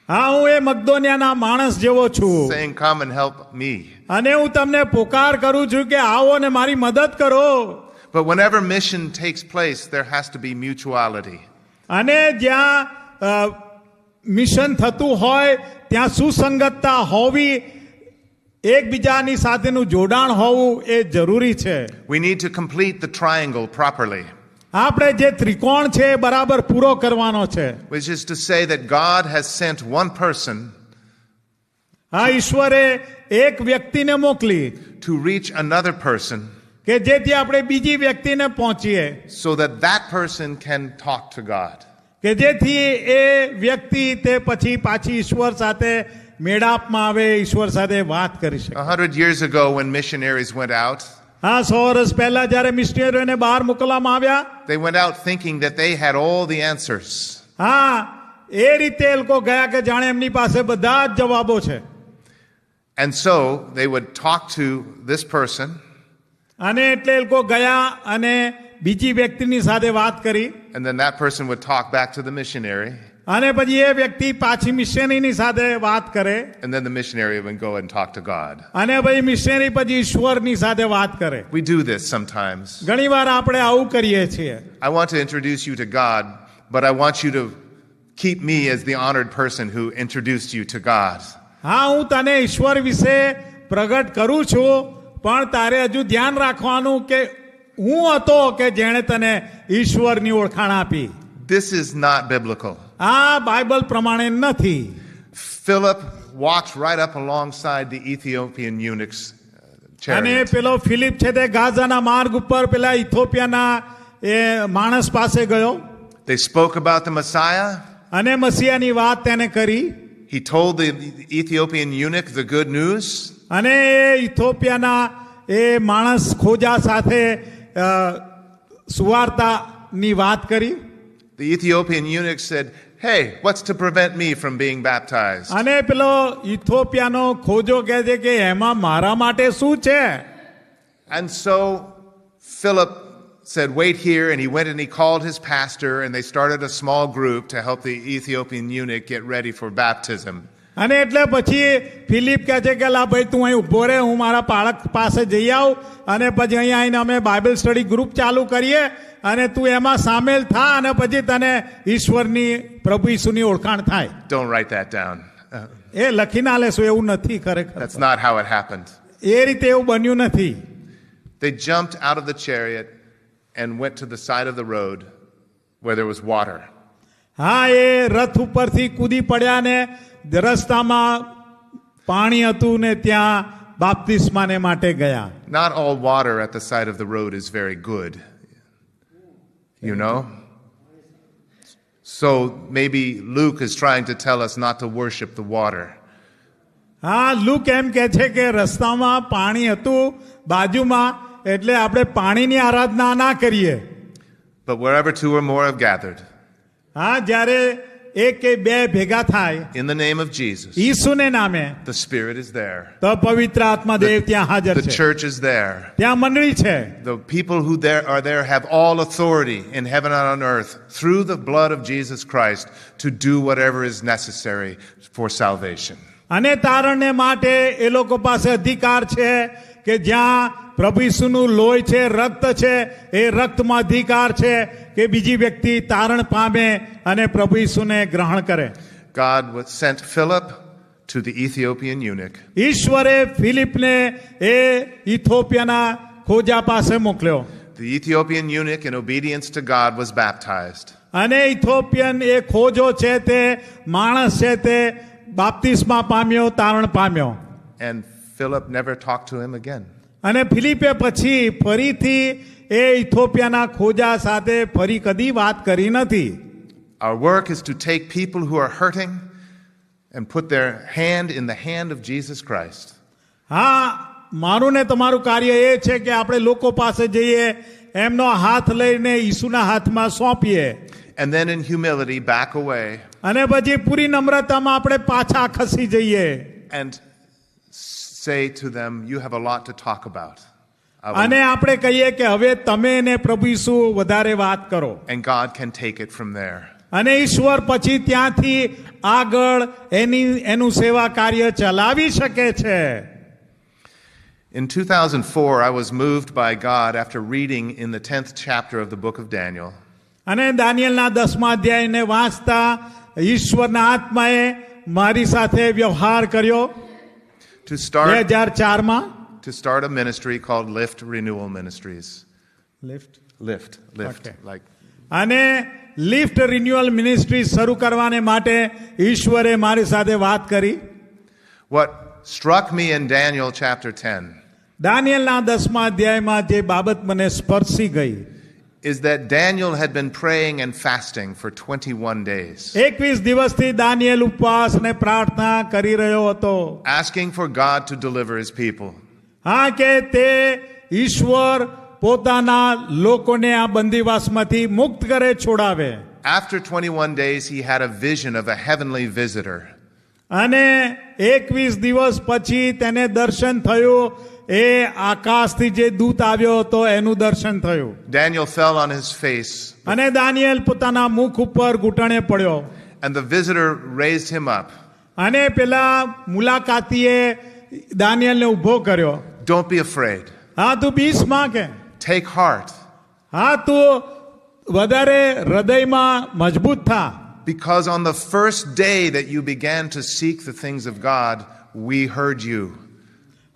હા, હું એ મકદોનિયાના માણસ જેવો છું saying, come and help me. અને હું તમને પોકાર કરું છું કે આવો ને મારી મદદ કરો. But whenever mission takes place, there has to be mutuality. અને જ્યાં મિશન થતું હોય ત્યાં સુસંગતતા હોવી, એકબીજાની સાથેનું જોડાણ હોવું એ જરૂરી છે. We need to complete the triangle properly, આપણે જે ત્રિકોણ છે એ બરાબર પૂરો કરવાનો છે. which is to say that God has sent one person હા, ઈશ્વરે એક વ્યક્તિને મોકલી to reach another person કે જેથી આપણે બીજી વ્યક્તિને પહોંચીએ, so that that person can talk to God. કે જેથી એ વ્યક્તિ તે પછી પાછી ઈશ્વર સાથે મેળાપમાં આવે, ઈશ્વર સાથે વાત કરી શકે. 100 years ago, when missionaries went out, હા, 100 વર્ષ પહેલા જ્યારે મિશનરીઓને બહાર મોકલવામાં આવ્યા, they went out thinking that they had all the answers. હા, એ રીતે એ લોકો ગયા કે જાણે એમની પાસે બધા જ જવાબો છે. And so they would talk to this person, અને એટલે એ લોકો ગયા અને બીજી વ્યક્તિની સાથે વાત કરી, and then that person would talk back to the missionary, અને પછી એ વ્યક્તિ પાછી મિશનરીની સાથે વાત કરે, and then the missionary would go and talk to God. અને પછી મિશનરી પછી ઈશ્વરની સાથે વાત કરે. We do this sometimes. ઘણીવાર આપણે આવું કરીએ છીએ. I want to introduce you to God, but I want you to keep me as the honored person who introduced you to God. હા, હું તને ઈશ્વર વિશે પ્રગટ કરું છું, પણ તારે હજુ ધ્યાન રાખવાનું કે હું હતો કે જેણે તને ઈશ્વરની ઓળખાણ આપી. This is not biblical. આ બાઇબલ પ્રમાણે નથી. Philip walked right up alongside the Ethiopian eunuch's અને chariot. પેલો ફિલિપ છે તે ગાઝાના માર્ગ ઉપર પેલા ઇથોપિયાના એ માણસ પાસે ગયો They spoke about the Messiah. અને મસીહાની વાત તેને કરી. He told the Ethiopian eunuch the good news. અને એ ઇથોપિયાના એ માણસ ખોજા સાથે સુવાર્તાની વાત કરી. The Ethiopian eunuch said, hey, what's to prevent me from being baptized? અને પેલો ઇથોપિયાનો ખોજો કહે છે કે એમાં મારા માટે શું છે? And so Philip said, wait here, and he went and he called his pastor, and they started a small group to help the Ethiopian eunuch get ready for baptism. અને એટલે પછી ફિલિપ કહે છે કે લા ભાઈ તું અહીં ઊભો રહે, હું મારા પાળક પાસે જઈ આવું અને પછી અહીં આવીને અમે બાઇબલ સ્ટડી ગ્રુપ ચાલુ કરીએ અને તું એમાં સામેલ થા અને પછી તને ઈશ્વરની પ્રભુ ઈસુની ઓળખાણ થાય. Don't write that down. એ લખી ના લેશો, એવું નથી ખરેખર. That's not how it happened. એ રીતે એવું બન્યું નથી. They jumped out of the chariot and went to the side of the road where there was water. હા, એ રથ ઉપરથી કૂદી પડ્યા ને રસ્તામાં પાણી હતું ને ત્યાં બાપ્તિસ્માને માટે ગયા. Not all water at the side of the road is very good, you know? So maybe Luke is trying to tell us not to worship the water. હા, લૂક એમ કહે છે કે રસ્તામાં પાણી હતું બાજુમાં, એટલે આપણે પાણીની આરાધના ના કરીએ. But wherever two or more have gathered, હા, જ્યારે એક કે બે ભેગા થાય in the name of Jesus, ઈસુને નામે, the Spirit is there. તો પવિત્ર આત્મા દેવ ત્યાં હાજર The છે. church is there. ત્યાં મંડળી છે. The people who are there have all authority in heaven and on earth through the blood of Jesus Christ to do whatever is necessary for salvation. અને તારણને માટે એ લોકો પાસે અધિકાર છે કે જ્યાં પ્રભુ ઈસુનું લોહી છે, રક્ત છે, એ રક્તમાં અધિકાર છે કે બીજી વ્યક્તિ તારણ પામે અને પ્રભુ ઈસુને ગ્રહણ કરે. God sent Philip to the Ethiopian eunuch. ઈશ્વરે ફિલિપને એ ઇથોપિયાના ખોજા પાસે મોકલ્યો. The Ethiopian eunuch, in obedience to God, was baptized. અને ઇથોપિયન એ ખોજો છે તે માણસ છે તે બાપ્તિસ્મા પામ્યો, તારણ પામ્યો. And Philip never talked to him again. અને ફિલિપે પછી ફરીથી એ ઇથોપિયાના ખોજા સાથે ફરી કદી વાત કરી નથી. Our work is to take people who are hurting and put their hand in the hand of Jesus Christ. હા, મારું ને તમારું કાર્ય એ છે કે આપણે લોકો પાસે જઈએ, એમનો હાથ લઈને ઈસુના હાથમાં સોંપીએ, And then in humility back away અને પછી પૂરી નમ્રતામાં આપણે પાછા ખસી જઈએ and say to them, you have a lot to talk about. અને આપણે કહીએ કે હવે તમે ને પ્રભુ ઈસુ વધારે વાત કરો, And God can take it from there. અને ઈશ્વર પછી ત્યાંથી આગળ એનું સેવા કાર્ય ચલાવી શકે છે. In 2004, I was moved by God after reading in the 10th chapter of the book of Daniel અને દાનિયેલના 10મા અધ્યાયને વાંચતા ઈશ્વરના આત્માએ મારી સાથે વ્યવહાર કર્યો to start 2004માં. a ministry called Lift Renewal Ministries. Lift. Okay. Like અને લિફ્ટ રિન્યુઅલ મિનિસ્ટ્રી શરૂ કરવાને માટે ઈશ્વરે મારી સાથે વાત કરી. what struck me in Daniel chapter 10 દાનિયેલના 10મા અધ્યાયમાં જે બાબત મને સ્પર્શી ગઈ is that Daniel had been praying and fasting for 21 days, 21 દિવસથી દાનિયેલ ઉપવાસ અને પ્રાર્થના કરી રહ્યો હતો. asking for God to deliver his people. હા, કે તે ઈશ્વર પોતાના લોકોને આ બંદીવાસમાંથી મુક્ત કરે, છોડાવે. After 21 days, he had a vision of a heavenly visitor. અને 21 દિવસ પછી તેને દર્શન થયું, એ આકાશથી જે દૂત આવ્યો હતો એનું દર્શન થયું. Daniel fell on his face, અને દાનિયેલ પોતાના મુખ ઉપર ઘૂંટણે પડ્યો, and the visitor raised him up. અને પેલા મુલાકાતીએ દાનિયેલને ઊભો કર્યો. Don't be afraid. હા, તું બીસ માં કે, Take heart, હા, તું વધારે હૃદયમાં મજબૂત થા. because on the first day that you began to seek the things of God, we heard you.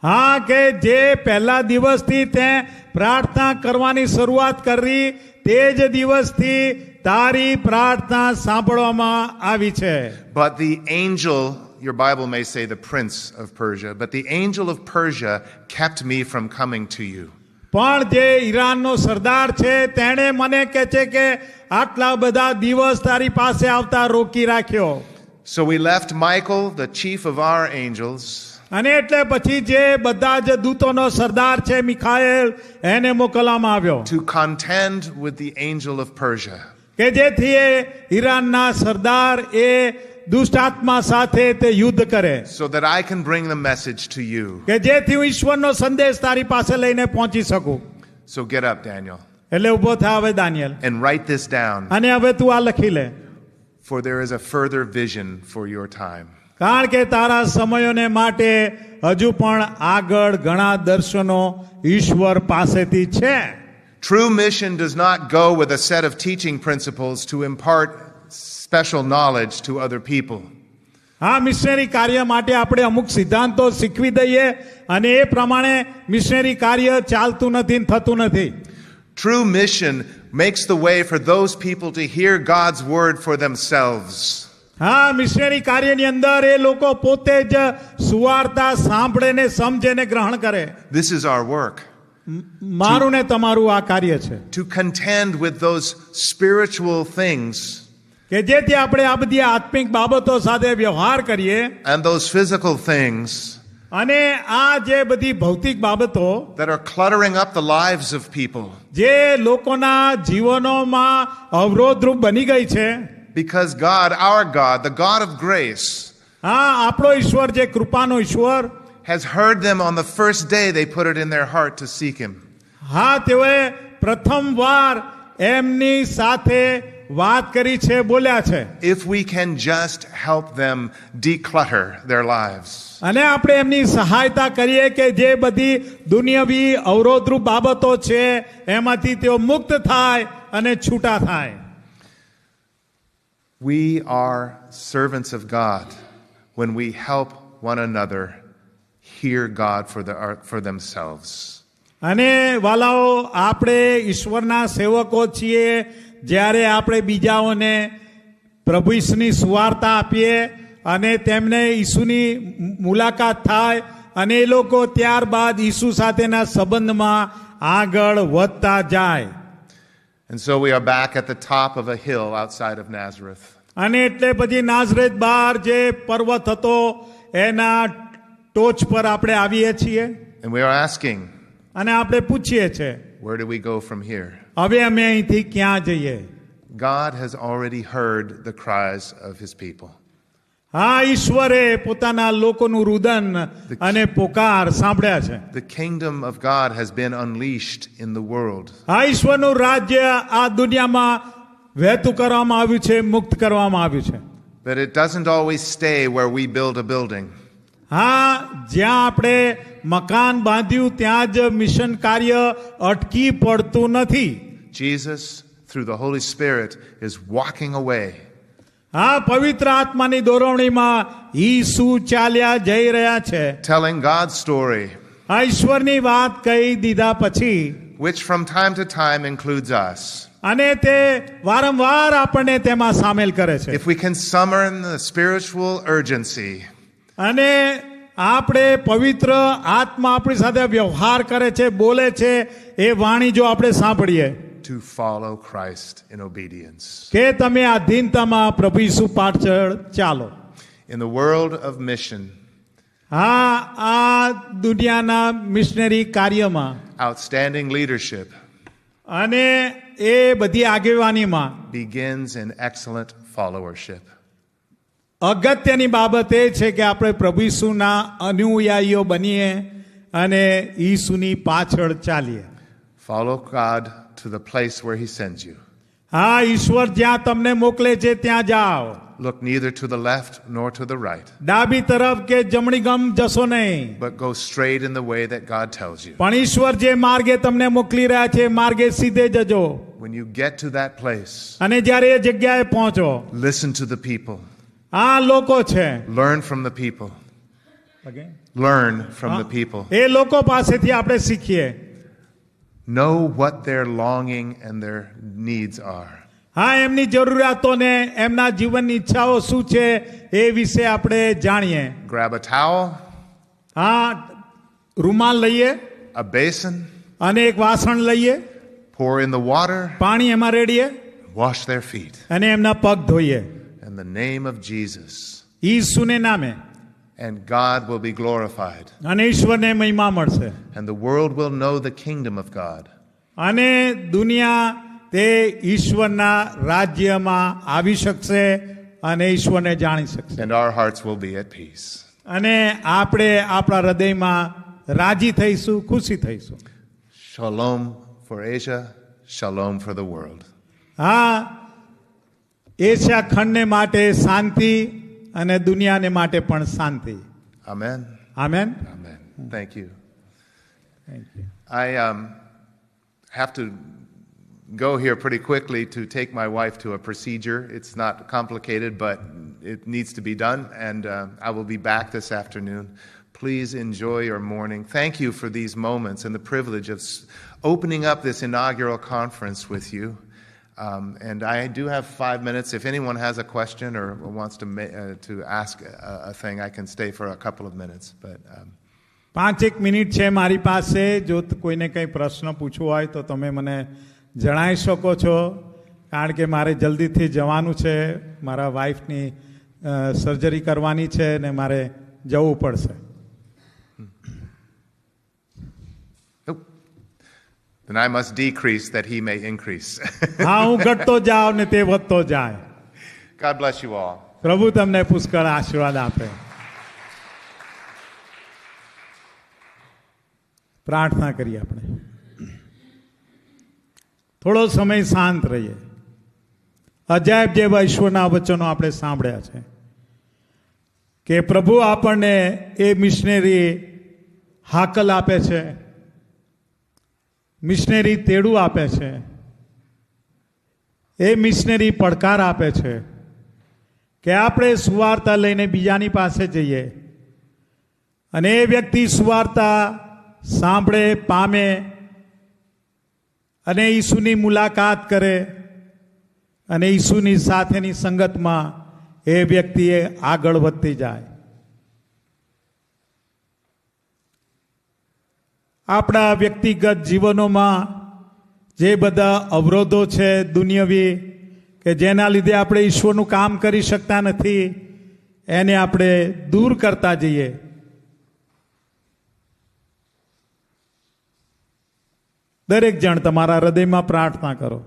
હા, કે જે પહેલા દિવસથી તે પ્રાર્થના કરવાની શરૂઆત કરી, તે જ દિવસથી તારી પ્રાર્થના સાંભળવામાં આવી છે. But the angel, your Bible may say the prince of Persia, but the angel of Persia kept me from coming to you. પણ જે ઈરાનનો સરદાર છે તેણે મને કહે છે કે આટલા બધા દિવસ તારી પાસે આવતા રોકી રાખ્યો. So we left Michael, the chief of our angels, અને એટલે પછી જે બધા જ દૂતોનો સરદાર છે મિખાએલ, એને મોકલવામાં આવ્યો to contend with the angel of Persia. કે જેથી એ ઈરાનના સરદાર એ દુષ્ટ આત્મા સાથે તે યુદ્ધ કરે, so that I can bring the message to you. કે જેથી હું ઈશ્વરનો સંદેશ તારી પાસે લઈને પહોંચી શકું. So get up, Daniel, એટલે ઊભો થા હવે દાનિયેલ, and write this down, અને હવે તું આ લખી લે, for there is a further vision for your time. કારણ કે તારા સમયોને માટે હજુ પણ આગળ ઘણા દર્શનો ઈશ્વર પાસેથી છે. True mission does not go with a set of teaching principles to impart special knowledge to other people. હા, મિશનરી કાર્ય માટે આપણે અમુક સિદ્ધાંતો શીખવી દઈએ અને એ પ્રમાણે મિશનરી કાર્ય ચાલતું નથી, થતું નથી. True mission makes the way for those people to hear God's word for themselves. હા, મિશનરી કાર્યની અંદર એ લોકો પોતે જ સુવાર્તા સાંભળે ને સમજે ને ગ્રહણ કરે. This is our work. મારું ને તમારું આ કાર્ય છે To contend with those spiritual things કે જેથી આપણે આ બધી આત્મિક બાબતો સાથે વ્યવહાર કરીએ and those physical things અને આ જે બધી ભૌતિક બાબતો that are cluttering up the lives of people. જે લોકોના જીવનોમાં અવરોધરૂપ બની ગઈ છે. Because God, our God, the God of grace, હા, આપણો ઈશ્વર જે કૃપાનો ઈશ્વર, has heard them on the first day they put it in their heart to seek Him. હા, તેઓએ પ્રથમવાર એમની સાથે વાત કરી છે, બોલ્યા છે. If we can just help them declutter their lives. અને આપણે એમની સહાયતા કરીએ કે જે બધી દુનિયાવી અવરોધરૂપ બાબતો છે એમાંથી તેઓ મુક્ત થાય અને છૂટા થાય. We are servants of God when we help one another hear God for themselves. અને વાલાઓ, આપણે ઈશ્વરના સેવકો છીએ જ્યારે આપણે બીજાઓને પ્રભુ ઈસુની સુવાર્તા આપીએ અને તેમને ઈસુની મુલાકાત થાય અને એ લોકો ત્યારબાદ ઈસુ સાથેના સંબંધમાં આગળ વધતા જાય. And so we are back at the top of a hill outside of Nazareth. અને એટલે પછી નાઝરેત બહાર જે પર્વત હતો એના ટોચ પર આપણે આવીએ છીએ And we are asking, અને આપણે પૂછીએ છીએ where do we go from here? હવે અમે અહીંથી ક્યાં જઈએ? God has already heard the cries of his people. હા, ઈશ્વરે પોતાના લોકોનું રુદન અને પોકાર સાંભળ્યા છે. The kingdom of God has been unleashed in the world. હા, ઈશ્વરનું રાજ્ય આ દુનિયામાં વહેતું કરવામાં આવ્યું છે, મુક્ત કરવામાં આવ્યું છે. But it doesn't always stay where we build a building. હા, જ્યાં આપણે મકાન બાંધ્યું ત્યાં જ મિશન કાર્ય અટકી પડતું નથી. Jesus, through the Holy Spirit, is walking away. હા, પવિત્ર આત્માની દોરવણીમાં ઈસુ ચાલ્યા જઈ રહ્યા છે. Telling God's story, આ ઈશ્વરની વાત કહી દીધા પછી, which from time to time includes us. અને તે વારંવાર આપણને તેમાં સામેલ કરે છે. If we can summon the spiritual urgency, અને આપણે પવિત્ર આત્મા આપણી સાથે વ્યવહાર કરે છે, બોલે છે, એ વાણી જો આપણે સાંભળીએ to follow Christ in obedience. કે તમે આધીનતામાં પ્રભુ ઈસુ પાછળ ચાલો. In the world of mission, હા, આ દુનિયાના મિશનરી કાર્યમાં outstanding leadership અને એ બધી આગેવાનીમાં begins in excellent followership. અગત્યની બાબત એ છે કે આપણે પ્રભુ ઈસુના અનુયાયીઓ બનીએ અને ઈસુની પાછળ ચાલીએ. Follow God to the place where he sends you. હા, ઈશ્વર જ્યાં તમને મોકલે છે ત્યાં જાઓ. Look neither to the left nor to the right, ડાબી તરફ કે જમણી ગમ જશો નહીં, but go straight in the way that God tells you. પણ ઈશ્વર જે માર્ગે તમને મોકલી રહ્યા છે માર્ગે સીધે જજો. When you get to that place, અને જ્યારે એ જગ્યાએ પહોંચો, listen to the people. આ લોકો છે, Learn from the people. Learn from the people. એ લોકો પાસેથી આપણે શીખીએ. Know what their longing and their needs are. હા, એમની જરૂરિયાતોને એમના જીવનની ઈચ્છાઓ શું છે એ વિશે આપણે જાણીએ. Grab a towel, હા, રૂમાલ લઈએ a basin, અને એક વાસણ લઈએ, pour in the water, પાણી એમાં રેડીએ wash their feet. અને એમના પગ ધોઈએ In the name of Jesus. ઈસુને નામે, And God will be glorified. અને ઈશ્વરને મહિમા મળશે. And the world will know the kingdom of God. અને દુનિયા તે ઈશ્વરના રાજ્યમાં આવી શકશે અને ઈશ્વરને જાણી શકશે. And our hearts will be at peace. અને આપણે આપણા હૃદયમાં રાજી થઈશું, ખુશી થઈશું. Shalom for Asia, shalom for the world. હા, એશિયા ખંડને માટે શાંતિ અને દુનિયાને માટે પણ શાંતિ. Amen. Amen. Amen. Thank you. Thank you. I have to go here pretty quickly to take my wife to a procedure. It's not complicated, but it needs to be done, and I will be back this afternoon. Please enjoy your morning. Thank you for these moments and the privilege of opening up this inaugural conference with you. And I do have 5 minutes. If anyone has a question or wants to ask a thing, I can stay for a couple of minutes. But 5 minute છે મારી પાસે. જો કોઈને કંઈ પ્રશ્ન પૂછવો હોય તો તમે મને જણાવી શકો છો, કારણ કે મારે જલ્દીથી જવાનું છે. મારા વાઈફની સર્જરી કરવાની છે ને મારે જવું પડશે. then I must decrease that he may increase. હા, હું ઘટતો જાઉં ને તે વધતો જાય. God bless you all. પ્રભુ તમને પુષ્કળ આશીર્વાદ આપે. પ્રાર્થના કરીએ આપણે. થોડો સમય શાંત રહીએ. અજાયબ જેવા ઈશ્વરના વચનો આપણે સાંભળ્યા છે કે પ્રભુ આપણને એ મિશનરી હાકલ આપે છે, મિશનરી તેડું આપે છે, એ મિશનરી પડકાર આપે છે કે આપણે સુવાર્તા લઈને બીજાની પાસે જઈએ અને એ વ્યક્તિ સુવાર્તા સાંભળે, પામે અને ઈસુની મુલાકાત કરે અને ઈસુની સાથેની સંગતમાં એ વ્યક્તિએ આગળ વધતી જાય. આપણા વ્યક્તિગત જીવનોમાં જે બધા અવરોધો છે દુનિયાવી કે જેના લીધે આપણે ઈશ્વરનું કામ કરી શકતા નથી, એને આપણે દૂર કરતા જઈએ. દરેક જણ તમારા હૃદયમાં પ્રાર્થના કરો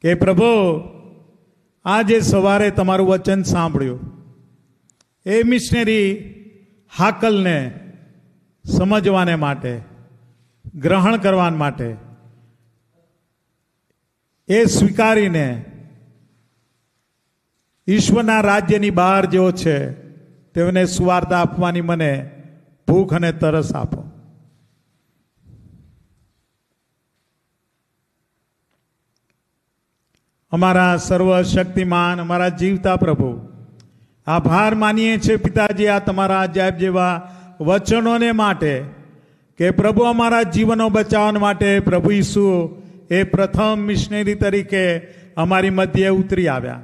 કે પ્રભુ, આજે સવારે તમારું વચન સાંભળ્યું, એ મિશનરી હાકલને સમજવાને માટે, ગ્રહણ કરવા માટે, એ સ્વીકારીને ઈશ્વરના રાજ્યની બહાર જેવો છે તેઓને સુવાર્તા આપવાની મને ભૂખ અને તરસ આપો. અમારા સર્વશક્તિમાન, અમારા જીવતા પ્રભુ, આભાર માનીએ છીએ પિતાજી આ તમારા અજાયબ જેવા વચનોને માટે કે પ્રભુ અમારા જીવનો બચાવવા માટે પ્રભુ ઈસુ એ પ્રથમ મિશનરી તરીકે અમારી મધ્યે ઉતરી આવ્યા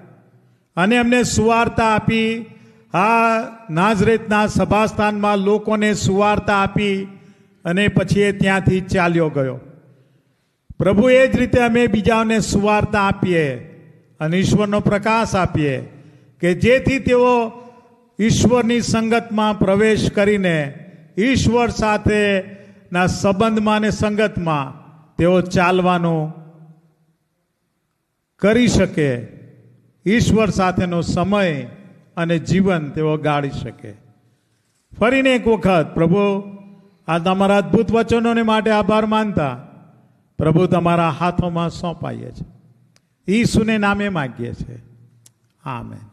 અને અમને સુવાર્તા આપી. આ નાઝરેતના સભાસ્થાનમાં લોકોને સુવાર્તા આપી અને પછી એ ત્યાંથી ચાલ્યો ગયો. પ્રભુ, એ જ રીતે અમે બીજાઓને સુવાર્તા આપીએ અને ઈશ્વરનો પ્રકાશ આપીએ કે જેથી તેઓ ઈશ્વરની સંગતમાં પ્રવેશ કરીને ઈશ્વર સાથેના સંબંધમાં અને સંગતમાં તેઓ ચાલવાનું કરી શકે, ઈશ્વર સાથેનો સમય અને જીવન તેઓ ગાળી શકે. ફરીને એક વખત પ્રભુ, આ તમારા અદ્ભુત વચનોને માટે આભાર માનતા પ્રભુ તમારા હાથોમાં સોંપાઈએ છીએ. ઈસુને નામે માગીએ છીએ. આમેન.